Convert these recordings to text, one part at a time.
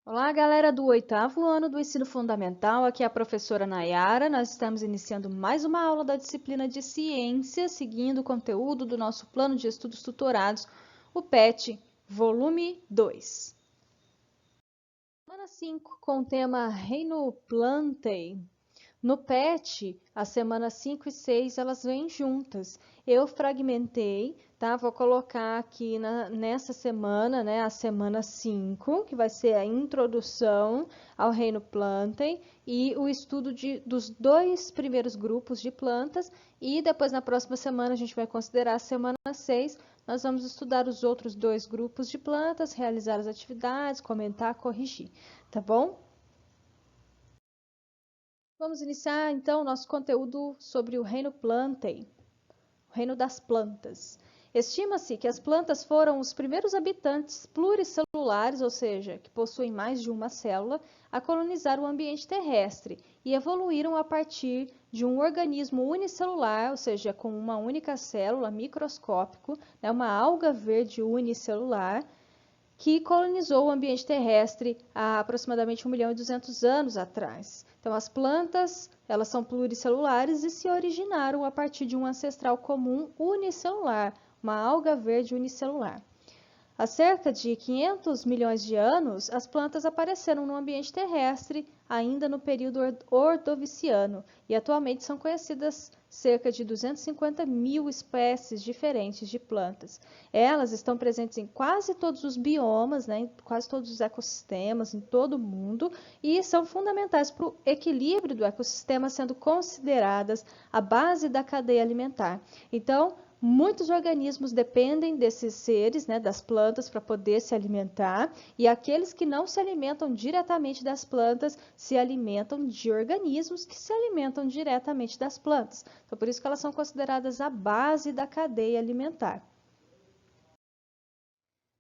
Olá, galera do oitavo ano do ensino fundamental. Aqui é a professora Nayara. Nós estamos iniciando mais uma aula da disciplina de ciência, seguindo o conteúdo do nosso plano de estudos tutorados, o PET, volume 2. Semana 5, com o tema Reino Plantei. No PET, as semanas 5 e 6 elas vêm juntas. Eu fragmentei, tá? Vou colocar aqui nessa semana, né, a semana 5, que vai ser a introdução ao reino Plantae e o estudo dos dois primeiros grupos de plantas. E depois, na próxima semana, a gente vai considerar a semana 6. Nós vamos estudar os outros dois grupos de plantas, realizar as atividades, comentar, corrigir, tá bom? Vamos iniciar então nosso conteúdo sobre o reino Plantae, o reino das plantas. Estima-se que as plantas foram os primeiros habitantes pluricelulares, ou seja, que possuem mais de uma célula, a colonizar o ambiente terrestre e evoluíram a partir de um organismo unicelular, ou seja, com uma única célula, microscópico, né, uma alga verde unicelular, que colonizou o ambiente terrestre há aproximadamente 1.200.000 anos atrás. Então, as plantas, elas são pluricelulares e se originaram a partir de um ancestral comum unicelular, uma alga verde unicelular. Há cerca de 500 milhões de anos, as plantas apareceram no ambiente terrestre, ainda no período ordoviciano, e atualmente são conhecidas cerca de 250 mil espécies diferentes de plantas. Elas estão presentes em quase todos os biomas, né, em quase todos os ecossistemas, em todo o mundo, e são fundamentais para o equilíbrio do ecossistema, sendo consideradas a base da cadeia alimentar. Então, muitos organismos dependem desses seres, né, das plantas, para poder se alimentar, e aqueles que não se alimentam diretamente das plantas se alimentam de organismos que se alimentam diretamente das plantas. Então, por isso que elas são consideradas a base da cadeia alimentar.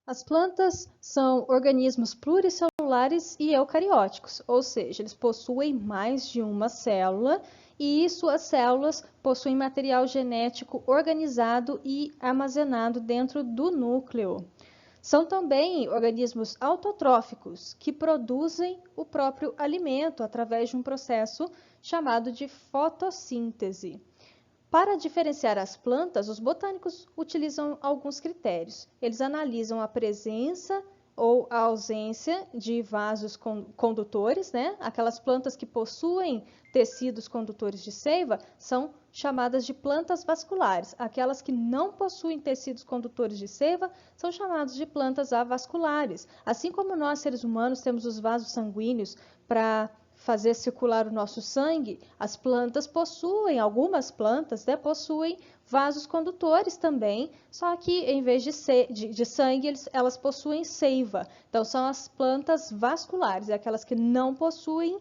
As plantas são organismos pluricelulares e eucarióticos, ou seja, eles possuem mais de uma célula e suas células possuem material genético organizado e armazenado dentro do núcleo. São também organismos autotróficos, que produzem o próprio alimento através de um processo chamado de fotossíntese. Para diferenciar as plantas, os botânicos utilizam alguns critérios. Eles analisam a presença ou a ausência de vasos condutores, né? Aquelas plantas que possuem tecidos condutores de seiva são chamadas de plantas vasculares. Aquelas que não possuem tecidos condutores de seiva são chamadas de plantas avasculares. Assim como nós, seres humanos, temos os vasos sanguíneos para fazer circular o nosso sangue, as plantas possuem, algumas plantas, né, possuem vasos condutores também, só que em vez de sangue, elas possuem seiva. Então, são as plantas vasculares, aquelas que não possuem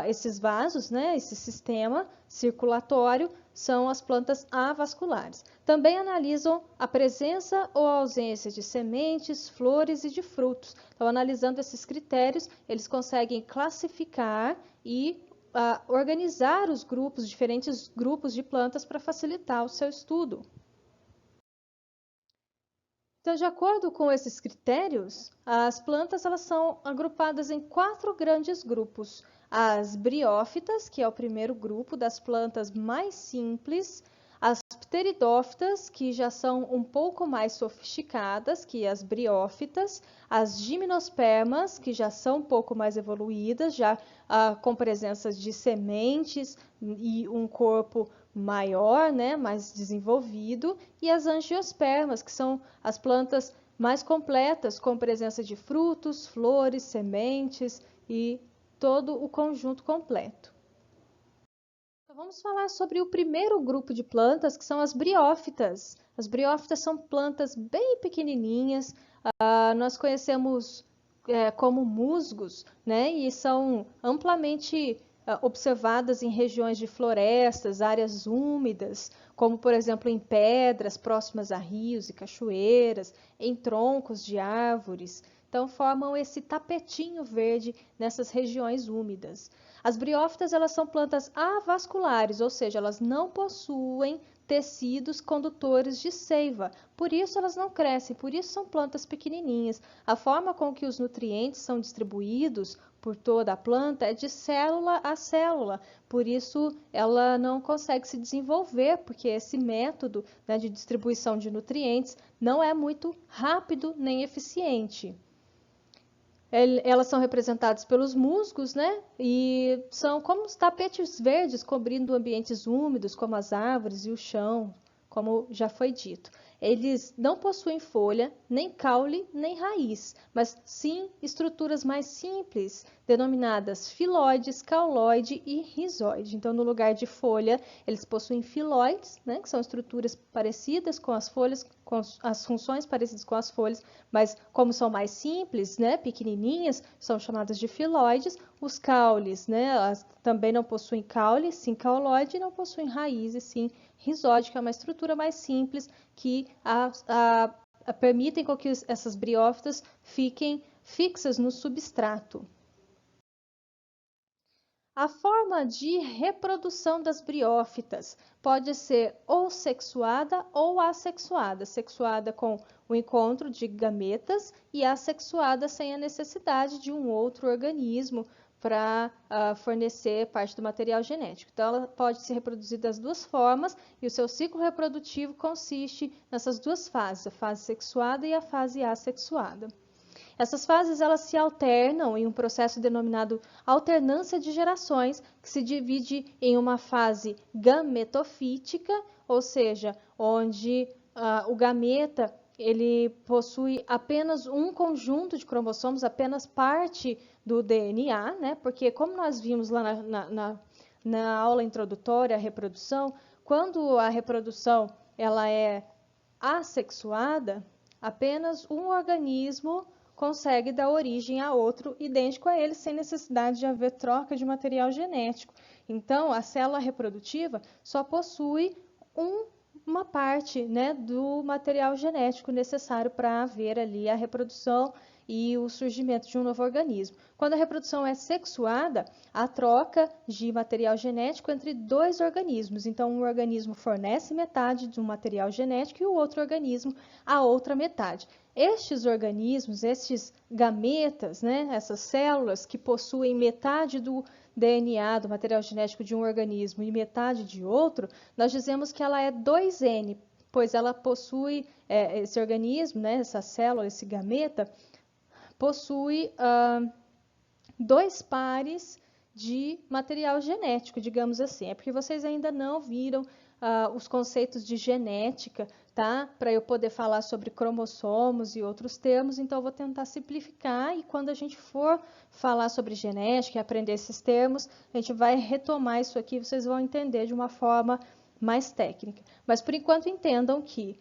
esses vasos, né, esse sistema circulatório, são as plantas avasculares. Também analisam a presença ou ausência de sementes, flores e de frutos. Então, analisando esses critérios, eles conseguem classificar e organizar os grupos, diferentes grupos de plantas para facilitar o seu estudo. Então, de acordo com esses critérios, as plantas elas são agrupadas em 4 grandes grupos. As briófitas, que é o primeiro grupo das plantas mais simples, as pteridófitas, que já são um pouco mais sofisticadas que as briófitas, as gimnospermas, que já são um pouco mais evoluídas, já com presença de sementes e um corpo maior, né, mais desenvolvido, e as angiospermas, que são as plantas mais completas, com presença de frutos, flores, sementes e todo o conjunto completo. Então, vamos falar sobre o primeiro grupo de plantas, que são as briófitas. As briófitas são plantas bem pequenininhas, nós conhecemos como musgos, né? E são amplamente observadas em regiões de florestas, áreas úmidas, como por exemplo em pedras próximas a rios e cachoeiras, em troncos de árvores. Então formam esse tapetinho verde nessas regiões úmidas. As briófitas elas são plantas avasculares, ou seja, elas não possuem tecidos condutores de seiva. Por isso elas não crescem, por isso são plantas pequenininhas. A forma com que os nutrientes são distribuídos por toda a planta é de célula a célula. Por isso ela não consegue se desenvolver, porque esse método, né, de distribuição de nutrientes não é muito rápido nem eficiente. Elas são representadas pelos musgos, né? E são como os tapetes verdes cobrindo ambientes úmidos, como as árvores e o chão, como já foi dito. Eles não possuem folha, nem caule, nem raiz, mas sim estruturas mais simples, denominadas filóides, cauloide e rizoide. Então, no lugar de folha, eles possuem filóides, né, que são estruturas parecidas com as folhas, com as funções parecidas com as folhas, mas como são mais simples, né, pequenininhas, são chamadas de filóides. Os caules, né, elas também não possuem caule, sim cauloide, e não possuem raízes, sim rizóide, que é uma estrutura mais simples que permitem com que essas briófitas fiquem fixas no substrato. A forma de reprodução das briófitas pode ser ou sexuada ou assexuada. Sexuada com o encontro de gametas e assexuada sem a necessidade de um outro organismo para fornecer parte do material genético. Então, ela pode se reproduzir das duas formas e o seu ciclo reprodutivo consiste nessas duas fases, a fase sexuada e a fase assexuada. Essas fases elas se alternam em um processo denominado alternância de gerações, que se divide em uma fase gametofítica, ou seja, onde o gameta ele possui apenas um conjunto de cromossomos, apenas parte do DNA, né? Porque como nós vimos lá na aula introdutória à reprodução, quando a reprodução ela é assexuada, apenas um organismo consegue dar origem a outro idêntico a ele, sem necessidade de haver troca de material genético. Então, a célula reprodutiva só possui uma parte, né, do material genético necessário para haver ali a reprodução e o surgimento de um novo organismo. Quando a reprodução é sexuada, a troca de material genético entre dois organismos. Então, um organismo fornece metade de um material genético e o outro organismo a outra metade. Estes organismos, estes gametas, né, essas células que possuem metade do DNA, do material genético de um organismo e metade de outro, nós dizemos que ela é 2N, pois ela possui, esse organismo, né, essa célula, esse gameta, possui dois pares de material genético, digamos assim. É porque vocês ainda não viram os conceitos de genética, tá? Para eu poder falar sobre cromossomos e outros termos, então eu vou tentar simplificar e quando a gente for falar sobre genética e aprender esses termos, a gente vai retomar isso aqui, vocês vão entender de uma forma mais técnica. Mas por enquanto entendam que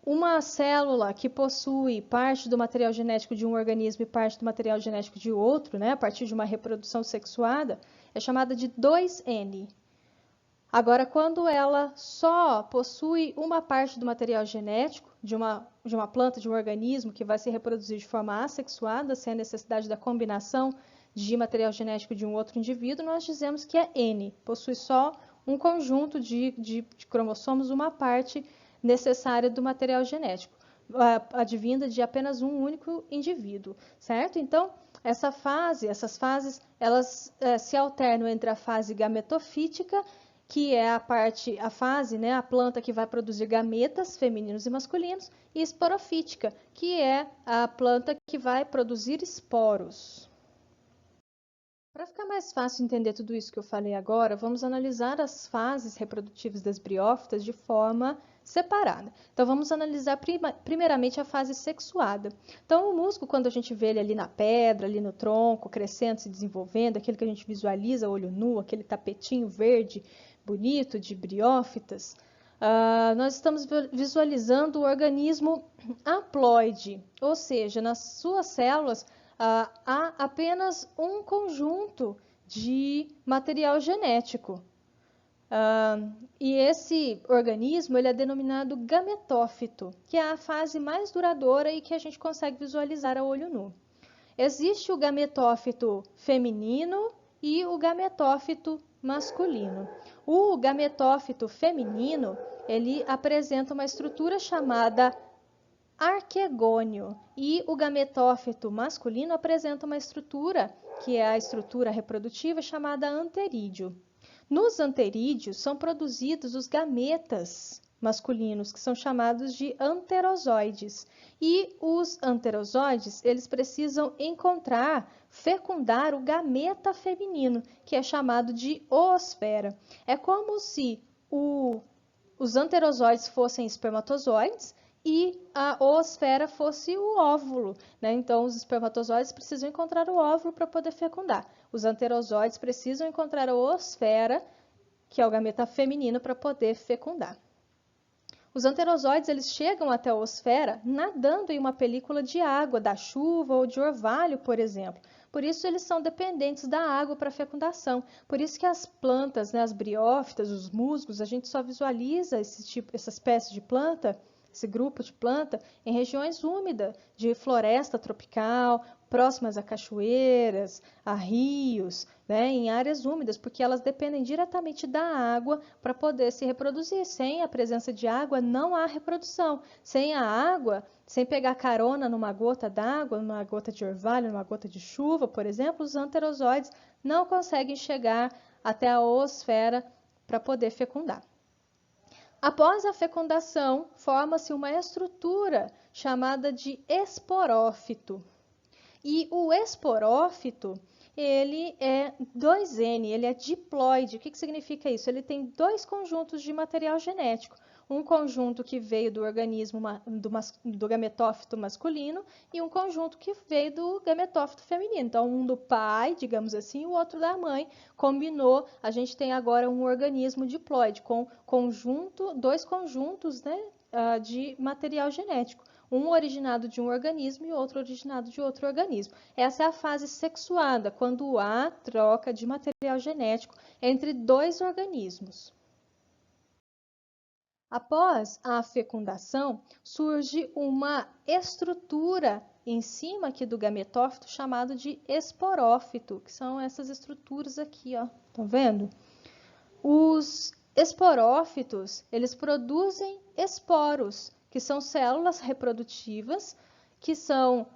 uma célula que possui parte do material genético de um organismo e parte do material genético de outro, né, a partir de uma reprodução sexuada, é chamada de 2N. Agora, quando ela só possui uma parte do material genético de uma planta, de um organismo que vai se reproduzir de forma assexuada, sem a necessidade da combinação de material genético de um outro indivíduo, nós dizemos que é N, possui só um conjunto de cromossomos, uma parte necessária do material genético, advinda de apenas um único indivíduo, certo? Então, essas fases, elas se alternam entre a fase gametofítica, que é a fase, né, a planta que vai produzir gametas femininos e masculinos, e esporofítica, que é a planta que vai produzir esporos. Para ficar mais fácil entender tudo isso que eu falei agora, vamos analisar as fases reprodutivas das briófitas de forma separada. Então, vamos analisar primeiramente a fase sexuada. Então, o musgo, quando a gente vê ele ali na pedra, ali no tronco, crescendo, se desenvolvendo, aquele que a gente visualiza olho nu, aquele tapetinho verde bonito de briófitas, nós estamos visualizando o organismo haploide, ou seja, nas suas células há apenas um conjunto de material genético. E esse organismo ele é denominado gametófito, que é a fase mais duradoura e que a gente consegue visualizar a olho nu. Existe o gametófito feminino e o gametófito masculino. O gametófito feminino, ele apresenta uma estrutura chamada arquegônio e o gametófito masculino apresenta uma estrutura, que é a estrutura reprodutiva, chamada anterídeo. Nos anterídeos são produzidos os gametas masculinos, que são chamados de anterozoides. E os anterozoides, eles precisam fecundar o gameta feminino, que é chamado de oosfera. É como se os anterozoides fossem espermatozoides e a oosfera fosse o óvulo, né? Então, os espermatozoides precisam encontrar o óvulo para poder fecundar. Os anterozoides precisam encontrar a oosfera, que é o gameta feminino, para poder fecundar. Os anterozoides, eles chegam até a oosfera nadando em uma película de água, da chuva ou de orvalho, por exemplo. Por isso, eles são dependentes da água para fecundação. Por isso que as plantas, né, as briófitas, os musgos, a gente só visualiza essa espécie de planta, esse grupo de planta, em regiões úmidas, de floresta tropical, próximas a cachoeiras, a rios, né, em áreas úmidas, porque elas dependem diretamente da água para poder se reproduzir. Sem a presença de água, não há reprodução. Sem a água, sem pegar carona numa gota d'água, numa gota de orvalho, numa gota de chuva, por exemplo, os anterozoides não conseguem chegar até a oosfera para poder fecundar. Após a fecundação, forma-se uma estrutura chamada de esporófito. E o esporófito, ele é 2N, ele é diploide. O que significa isso? Ele tem dois conjuntos de material genético. Um conjunto que veio do organismo do gametófito masculino e um conjunto que veio do gametófito feminino. Então, um do pai, digamos assim, e o outro da mãe. Combinou, a gente tem agora um organismo diploide com dois conjuntos, né, de material genético. Um originado de um organismo e outro originado de outro organismo. Essa é a fase sexuada, quando há troca de material genético entre dois organismos. Após a fecundação, surge uma estrutura em cima aqui do gametófito chamado de esporófito, que são essas estruturas aqui, ó. Estão vendo? Os esporófitos, eles produzem esporos, que são células reprodutivas que são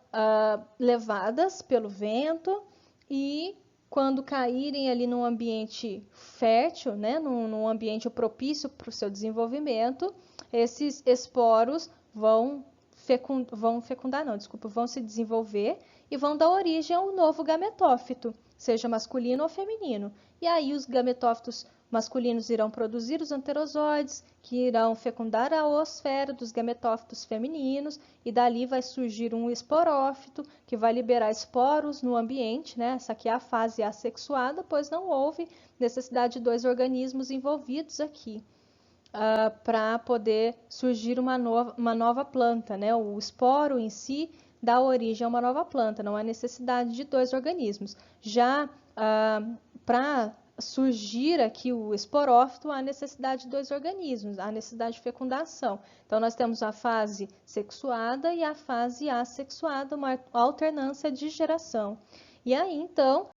levadas pelo vento e quando caírem ali num ambiente fértil, né, num ambiente propício para o seu desenvolvimento, esses esporos vão se desenvolver e vão dar origem a um novo gametófito, seja masculino ou feminino. E aí os gametófitos masculinos irão produzir os anterozoides, que irão fecundar a oosfera dos gametófitos femininos, e dali vai surgir um esporófito, que vai liberar esporos no ambiente, né? Essa aqui é a fase assexuada, pois não houve necessidade de dois organismos envolvidos aqui, para poder surgir uma nova planta, né? O esporo em si dá origem a uma nova planta, não há necessidade de dois organismos. Já para surgir aqui o esporófito, há necessidade de dois organismos, há necessidade de fecundação. Então, nós temos a fase sexuada e a fase assexuada, uma alternância de geração. E aí, então,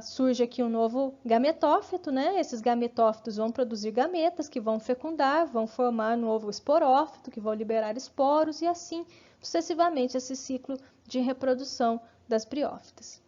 surge aqui um novo gametófito, né? Esses gametófitos vão produzir gametas que vão fecundar, vão formar um novo esporófito, que vão liberar esporos e assim sucessivamente esse ciclo de reprodução das briófitas.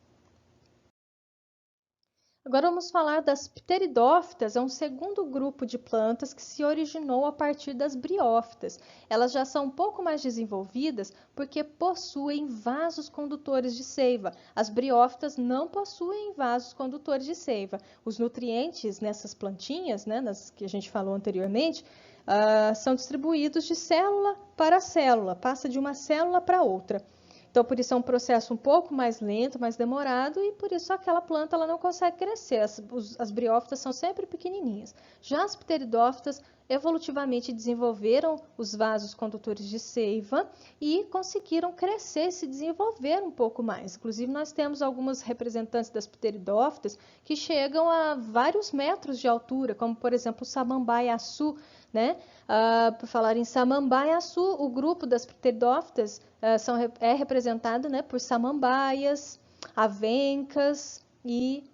Agora vamos falar das pteridófitas, é um segundo grupo de plantas que se originou a partir das briófitas. Elas já são um pouco mais desenvolvidas porque possuem vasos condutores de seiva. As briófitas não possuem vasos condutores de seiva. Os nutrientes nessas plantinhas, né, nas que a gente falou anteriormente, são distribuídos de célula para célula, passa de uma célula para outra. Então, por isso é um processo um pouco mais lento, mais demorado, e por isso aquela planta ela não consegue crescer. As briófitas são sempre pequenininhas. Já as pteridófitas evolutivamente desenvolveram os vasos condutores de seiva e conseguiram crescer, se desenvolver um pouco mais. Inclusive, nós temos algumas representantes das pteridófitas que chegam a vários metros de altura, como, por exemplo, o samambaia-açu, né? Por falar em samambaia-açu, o grupo das pteridófitas é representado, né, por samambaias, avencas e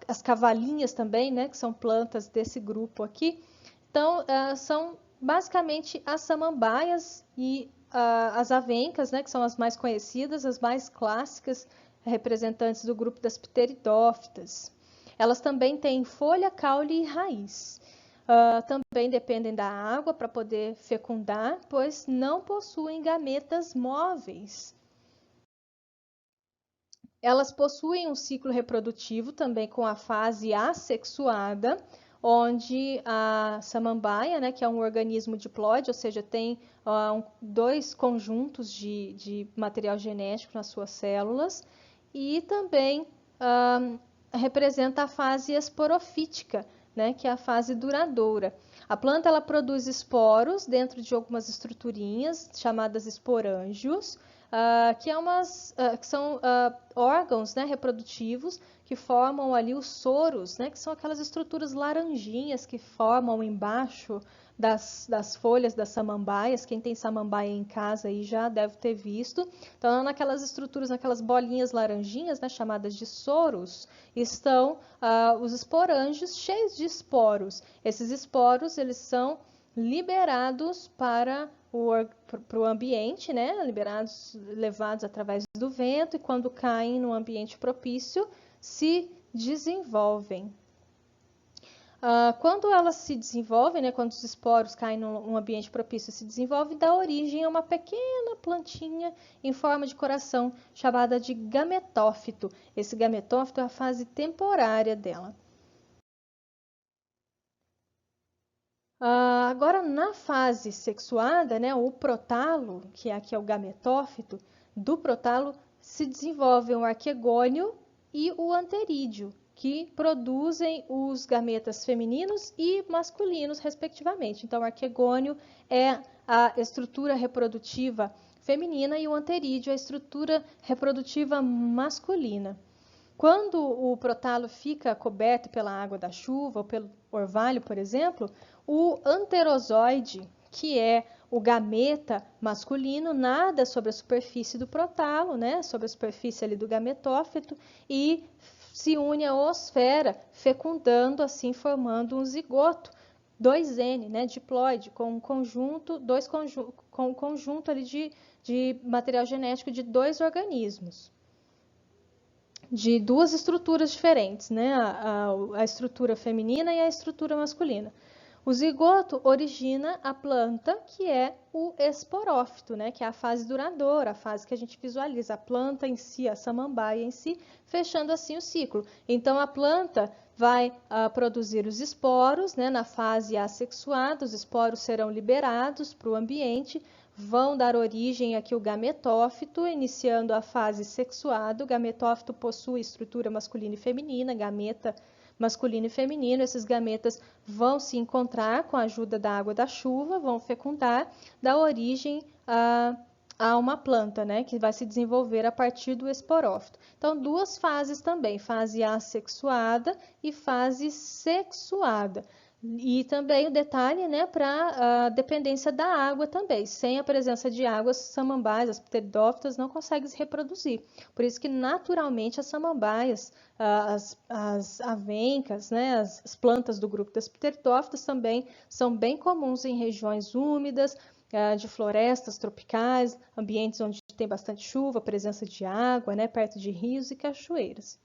as cavalinhas também, né, que são plantas desse grupo aqui. Então, são basicamente as samambaias e as avencas, né, que são as mais conhecidas, as mais clássicas, representantes do grupo das pteridófitas. Elas também têm folha, caule e raiz. Também dependem da água para poder fecundar, pois não possuem gametas móveis. Elas possuem um ciclo reprodutivo também com a fase assexuada, onde a samambaia, né, que é um organismo diploide, ou seja, tem dois conjuntos de material genético nas suas células, e também representa a fase esporofítica, né, que é a fase duradoura. A planta ela produz esporos dentro de algumas estruturinhas chamadas esporângios, que são órgãos, né, reprodutivos que formam ali os soros, né, que são aquelas estruturas laranjinhas que formam embaixo das folhas das samambaias. Quem tem samambaia em casa aí já deve ter visto. Então, naquelas estruturas, naquelas bolinhas laranjinhas, né, chamadas de soros, estão os esporângios cheios de esporos. Esses esporos, eles são liberados para o ambiente, né? Levados através do vento, e quando caem no ambiente propício, se desenvolvem. Quando elas se desenvolvem, né, quando os esporos caem num ambiente propício, se desenvolve, dá origem a uma pequena plantinha em forma de coração, chamada de gametófito. Esse gametófito é a fase temporária dela. Agora, na fase sexuada, né, o protalo, que aqui é o gametófito, do protalo se desenvolve o arquegônio e o anterídeo, que produzem os gametas femininos e masculinos, respectivamente. Então, o arquegônio é a estrutura reprodutiva feminina e o anterídeo é a estrutura reprodutiva masculina. Quando o protalo fica coberto pela água da chuva ou pelo orvalho, por exemplo, o anterozoide, que é o gameta masculino, nada sobre a superfície do protalo, né, sobre a superfície ali do gametófito, e se une à oosfera, fecundando, assim formando um zigoto, 2N, né, diploide, com um conjunto, com um conjunto ali de material genético de dois organismos, de duas estruturas diferentes, né? A estrutura feminina e a estrutura masculina. O zigoto origina a planta, que é o esporófito, né? Que é a fase duradoura, a fase que a gente visualiza, a planta em si, a samambaia em si, fechando assim o ciclo. Então, a planta vai produzir os esporos, né? Na fase assexuada, os esporos serão liberados para o ambiente, vão dar origem aqui ao gametófito, iniciando a fase sexuada. O gametófito possui estrutura masculina e feminina, gameta masculino e feminino. Esses gametas vão se encontrar com a ajuda da água da chuva, vão fecundar, dar origem a uma planta, né, que vai se desenvolver a partir do esporófito. Então, duas fases também, fase assexuada e fase sexuada. E também o detalhe, né, para a dependência da água também. Sem a presença de água, as samambaias, as pteridófitas não conseguem se reproduzir. Por isso que, naturalmente, as samambaias, as avencas, né, as plantas do grupo das pteridófitas também são bem comuns em regiões úmidas, de florestas tropicais, ambientes onde tem bastante chuva, presença de água, né, perto de rios e cachoeiras.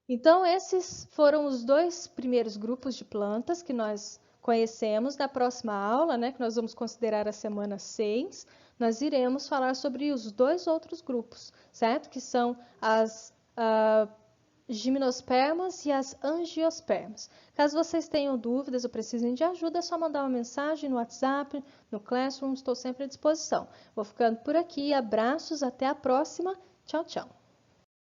Então, esses foram os dois primeiros grupos de plantas que nós conhecemos. Na próxima aula, né, que nós vamos considerar a semana 6, nós iremos falar sobre os dois outros grupos, certo? Que são as gimnospermas e as angiospermas. Caso vocês tenham dúvidas ou precisem de ajuda, é só mandar uma mensagem no WhatsApp, no Classroom, estou sempre à disposição. Vou ficando por aqui, abraços, até a próxima, tchau, tchau!